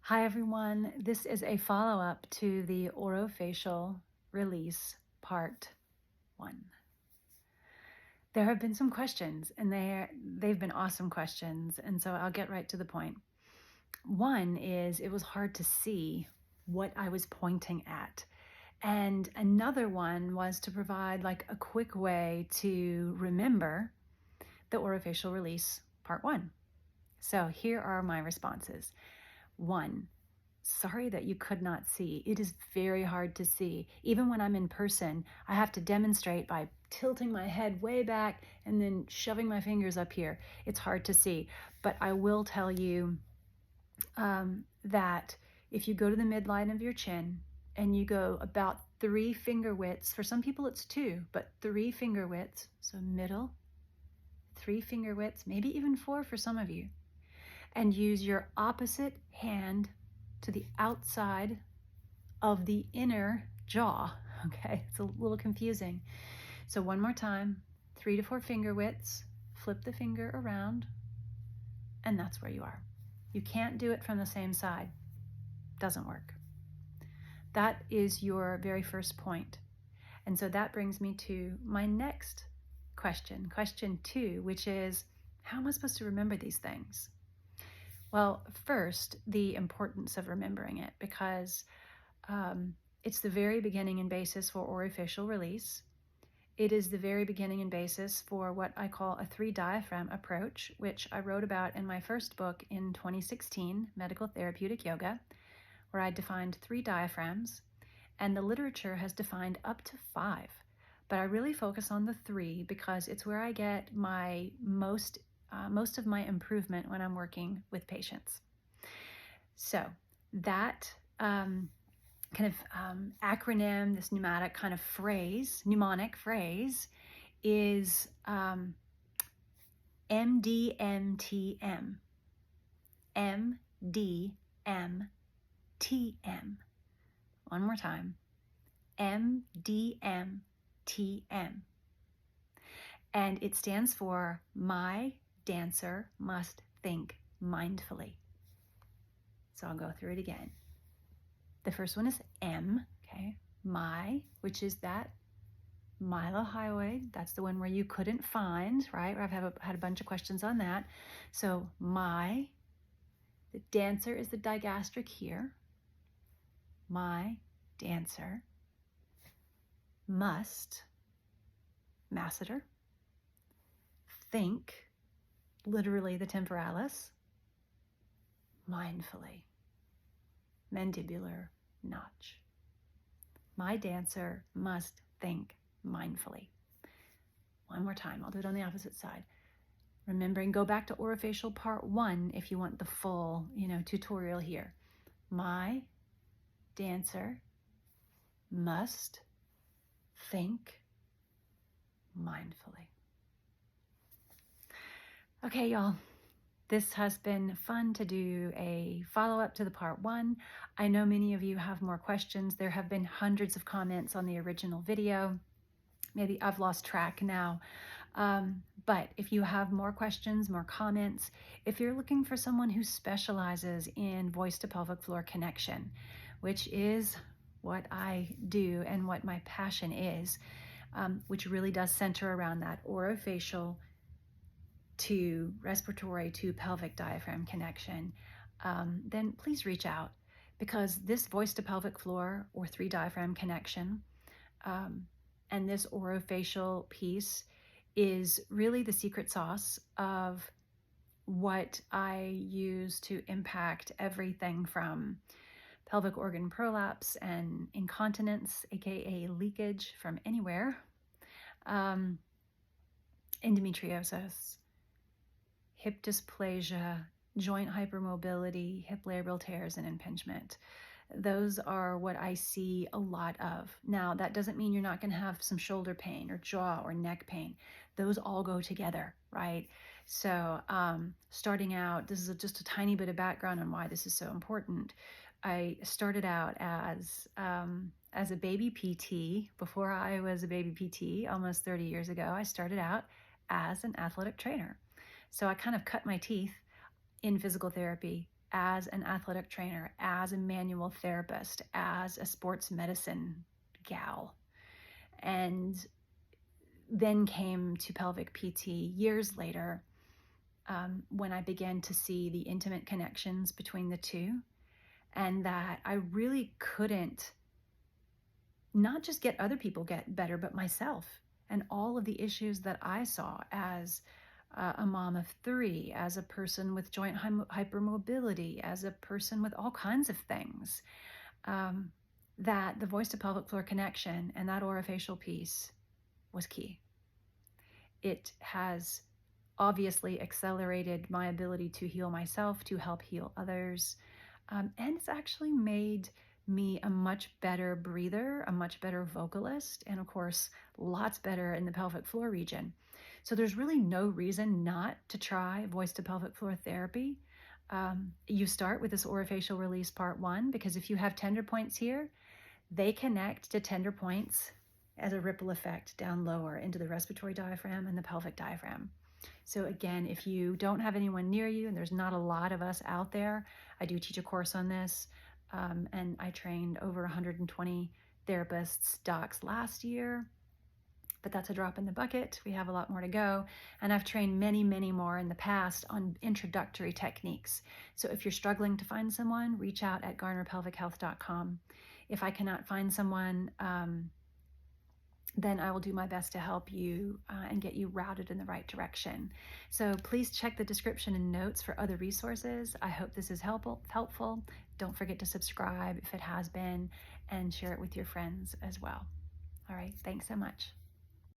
Hi everyone, this is a follow-up to the Orofacial Release Part 1. There have been some questions and they've been awesome questions, and so I'll get right to the point. One is it was hard to see what I was pointing at. And another one was to provide like a quick way to remember the Orofacial Release Part 1. So here are my responses. 1. Sorry that you could not see. It is very hard to see. Even when I'm in person, I have to demonstrate by tilting my head way back and then shoving my fingers up here. It's hard to see. But I will tell you that if you go to the midline of your chin and you go about 3 finger widths, for some people it's 2, but 3 finger widths, so middle, 3 finger widths, maybe even 4 for some of you, and use your opposite hand to the outside of the inner jaw. Okay, it's a little confusing. So one more time, 3 to 4 finger widths, flip the finger around, and that's where you are. You can't do it from the same side. Doesn't work. That is your very first point. And so that brings me to my next question, question 2, which is, how am I supposed to remember these things? Well, first, the importance of remembering it, because it's the very beginning and basis for orofacial release. It is the very beginning and basis for what I call a 3 diaphragm approach, which I wrote about in my first book in 2016, Medical Therapeutic Yoga, where I defined 3 diaphragms, and the literature has defined up to 5. But I really focus on the 3 because it's where I get my most of my improvement when I'm working with patients. So that acronym, this mnemonic phrase is MDMTM. MDMTM. One more time. MDMTM. And it stands for My Dancer Must Think Mindfully. So I'll go through it again. The first one is M, okay, my, which is that Mylohyoid. That's the one where you couldn't find, right? I've had a bunch of questions on that. So my, the dancer is the digastric here. My dancer must, Masseter, think, literally the temporalis, mindfully, mandibular notch. My dancer must think mindfully. One more time, I'll do it on the opposite side. Remembering, go back to Orofacial Part 1 if you want the full, tutorial here. My dancer must think mindfully. Okay, y'all, this has been fun to do a follow-up to the Part 1. I know many of you have more questions. There have been hundreds of comments on the original video. Maybe I've lost track now. But if you have more questions, more comments, if you're looking for someone who specializes in voice to pelvic floor connection, which is what I do and what my passion is, which really does center around that orofacial to respiratory to pelvic diaphragm connection, then please reach out, because this voice to pelvic floor or 3 diaphragm connection and this orofacial piece is really the secret sauce of what I use to impact everything from pelvic organ prolapse and incontinence, aka leakage from anywhere, endometriosis, hip dysplasia, joint hypermobility, hip labral tears, and impingement. Those are what I see a lot of. Now, that doesn't mean you're not going to have some shoulder pain or jaw or neck pain. Those all go together, right? So starting out, this is just a tiny bit of background on why this is so important. I started out as a baby PT. Before I was a baby PT, almost 30 years ago, I started out as an athletic trainer. So I kind of cut my teeth in physical therapy as an athletic trainer, as a manual therapist, as a sports medicine gal. And then came to pelvic PT years later, when I began to see the intimate connections between the two, and that I really couldn't not just get other people get better, but myself and all of the issues that I saw as a mom of 3, as a person with joint hypermobility, as a person with all kinds of things, that the voice to pelvic floor connection and that orofacial piece was key. It has obviously accelerated my ability to heal myself, to help heal others, and it's actually made me a much better breather, a much better vocalist, and of course, lots better in the pelvic floor region. So there's really no reason not to try voice to pelvic floor therapy. You start with this orofacial release part 1, because if you have tender points here, they connect to tender points as a ripple effect down lower into the respiratory diaphragm and the pelvic diaphragm. So again, if you don't have anyone near you, and there's not a lot of us out there, I do teach a course on this, and I trained over 120 therapists, docs last year, but that's a drop in the bucket. We have a lot more to go, and I've trained many, many more in the past on introductory techniques. So if you're struggling to find someone, reach out at garnerpelvichealth.com. If I cannot find someone, then I will do my best to help you and get you routed in the right direction. So please check the description and notes for other resources. I hope this is helpful. Don't forget to subscribe if it has been, and share it with your friends as well. All right, thanks so much.